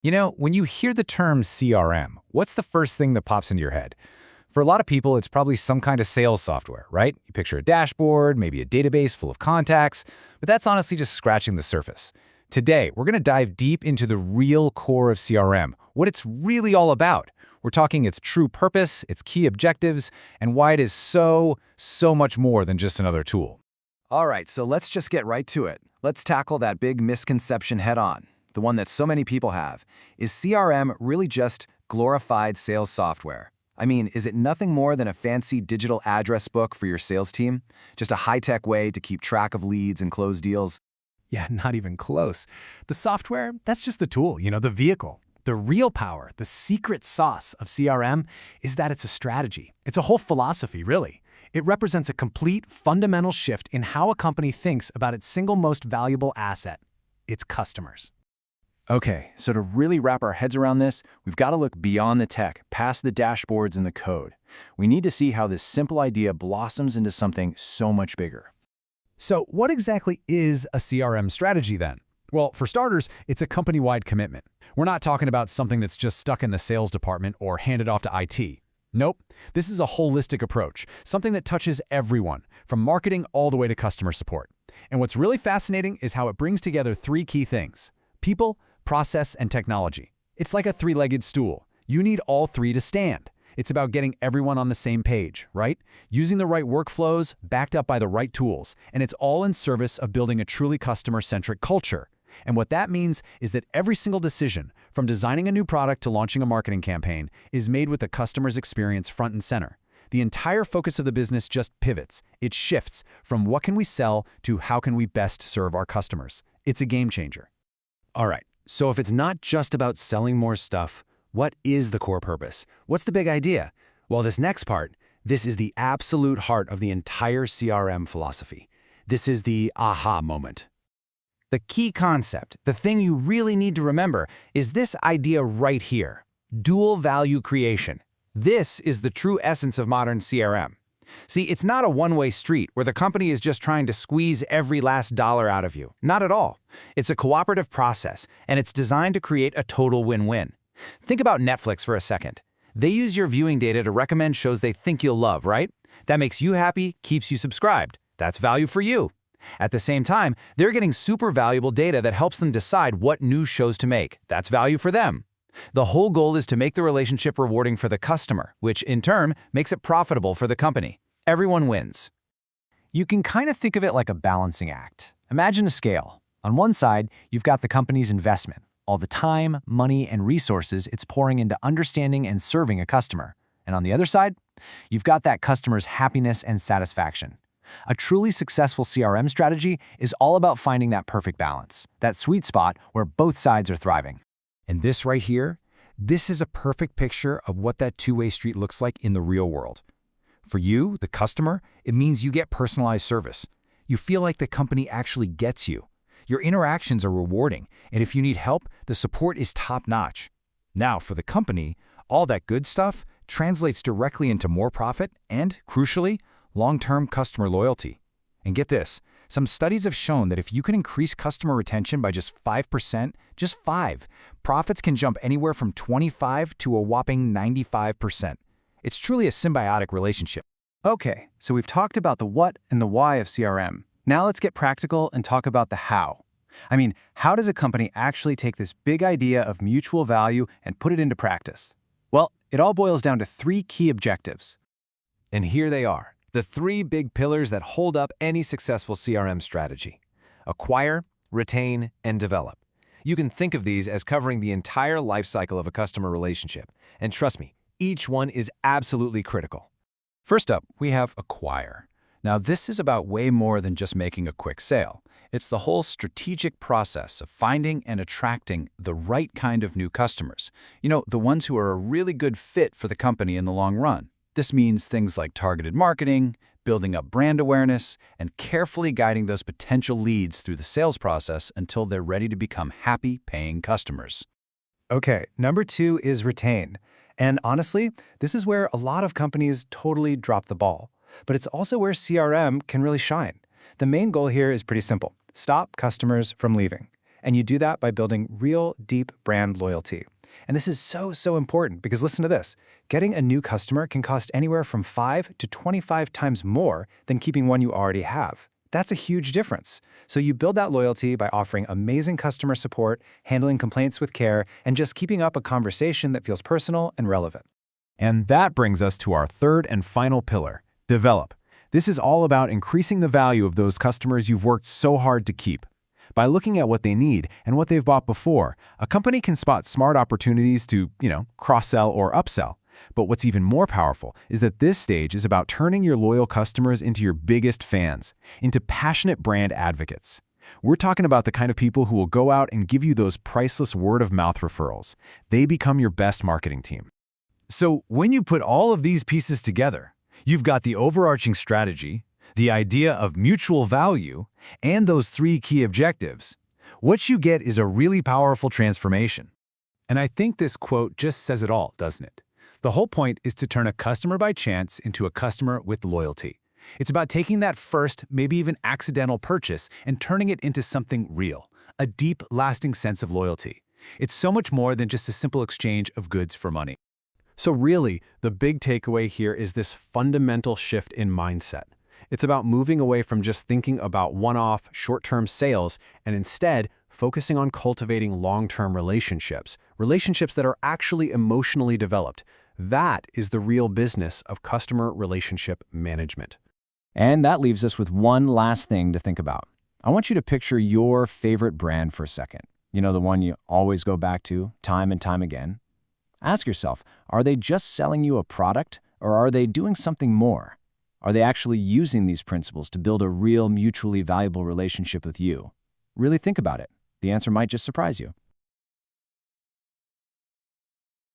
When you hear the term CRM, what's the first thing that pops into your head? For a lot of people, it's probably some kind of sales software, right? You picture a dashboard, maybe a database full of contacts, but that's honestly just scratching the surface. Today, we're going to dive deep into the real core of CRM, what it's really all about. We're talking its true purpose, its key objectives, and why it is so much more than just another tool. All right, so let's just get right to it. Let's tackle that big misconception head on, the one that so many people have. Is CRM really just glorified sales software? I mean, is it nothing more than a fancy digital address book for your sales team? Just a high-tech way to keep track of leads and close deals? Yeah, not even close. The software, that's just the tool, the vehicle. The real power, the secret sauce of CRM is that it's a strategy. It's a whole philosophy, really. It represents a complete, fundamental shift in how a company thinks about its single most valuable asset, its customers. Okay, so to really wrap our heads around this, we've got to look beyond the tech, past the dashboards and the code. We need to see how this simple idea blossoms into something so much bigger. So what exactly is a CRM strategy then? Well, for starters, it's a company-wide commitment. We're not talking about something that's just stuck in the sales department or handed off to IT. Nope, this is a holistic approach, something that touches everyone, from marketing all the way to customer support. And what's really fascinating is how it brings together three key things: people, process, and technology. It's like a three-legged stool. You need all three to stand. It's about getting everyone on the same page, right? Using the right workflows, backed up by the right tools, and it's all in service of building a truly customer-centric culture. And what that means is that every single decision, from designing a new product to launching a marketing campaign, is made with the customer's experience front and center. The entire focus of the business just pivots. It shifts from what can we sell to how can we best serve our customers. It's a game changer. All right, so if it's not just about selling more stuff, what is the core purpose? What's the big idea? Well, this next part, this is the absolute heart of the entire CRM philosophy. This is the aha moment. The key concept, the thing you really need to remember, is this idea right here: dual value creation. This is the true essence of modern CRM. See, it's not a one-way street where the company is just trying to squeeze every last dollar out of you. Not at all. It's a cooperative process, and it's designed to create a total win-win. Think about Netflix for a second. They use your viewing data to recommend shows they think you'll love, right? That makes you happy, keeps you subscribed. That's value for you. At the same time, they're getting super valuable data that helps them decide what new shows to make. That's value for them. The whole goal is to make the relationship rewarding for the customer, which in turn makes it profitable for the company. Everyone wins. You can kind of think of it like a balancing act. Imagine a scale. On one side, you've got the company's investment, all the time, money, and resources it's pouring into understanding and serving a customer. And on the other side, you've got that customer's happiness and satisfaction. A truly successful CRM strategy is all about finding that perfect balance, that sweet spot where both sides are thriving. And this right here, this is a perfect picture of what that two-way street looks like in the real world. For you, the customer, it means you get personalized service. You feel like the company actually gets you. Your interactions are rewarding, and if you need help, the support is top-notch. Now, for the company, all that good stuff translates directly into more profit and, crucially, long-term customer loyalty. And get this, some studies have shown that if you can increase customer retention by just 5%, just 5, profits can jump anywhere from 25 to a whopping 95%. It's truly a symbiotic relationship. Okay, so we've talked about the what and the why of CRM. Now let's get practical and talk about the how. I mean, how does a company actually take this big idea of mutual value and put it into practice? Well, it all boils down to three key objectives. And here they are. The three big pillars that hold up any successful CRM strategy: acquire, retain, and develop. You can think of these as covering the entire life cycle of a customer relationship. And trust me, each one is absolutely critical. First up, we have acquire. Now, this is about way more than just making a quick sale. It's the whole strategic process of finding and attracting the right kind of new customers. The ones who are a really good fit for the company in the long run. This means things like targeted marketing, building up brand awareness, and carefully guiding those potential leads through the sales process until they're ready to become happy, paying customers. Okay, number 2 is retain. And honestly, this is where a lot of companies totally drop the ball. But it's also where CRM can really shine. The main goal here is pretty simple: stop customers from leaving. And you do that by building real, deep brand loyalty. And this is so important because listen to this. Getting a new customer can cost anywhere from 5 to 25 times more than keeping one you already have. That's a huge difference. So you build that loyalty by offering amazing customer support, handling complaints with care, and just keeping up a conversation that feels personal and relevant. And that brings us to our third and final pillar, develop. This is all about increasing the value of those customers you've worked so hard to keep. By looking at what they need and what they've bought before, a company can spot smart opportunities to, cross-sell or upsell. But what's even more powerful is that this stage is about turning your loyal customers into your biggest fans, into passionate brand advocates. We're talking about the kind of people who will go out and give you those priceless word-of-mouth referrals. They become your best marketing team. So when you put all of these pieces together, you've got the overarching strategy, the idea of mutual value, and those 3 key objectives. What you get is a really powerful transformation. And I think this quote just says it all, doesn't it? The whole point is to turn a customer by chance into a customer with loyalty. It's about taking that first, maybe even accidental purchase and turning it into something real, a deep, lasting sense of loyalty. It's so much more than just a simple exchange of goods for money. So really, the big takeaway here is this fundamental shift in mindset. It's about moving away from just thinking about one-off, short-term sales and instead focusing on cultivating long-term relationships that are actually emotionally developed. That is the real business of customer relationship management. And that leaves us with one last thing to think about. I want you to picture your favorite brand for a second. You know, the one you always go back to time and time again. Ask yourself, are they just selling you a product or are they doing something more? Are they actually using these principles to build a real mutually valuable relationship with you? Really think about it. The answer might just surprise you.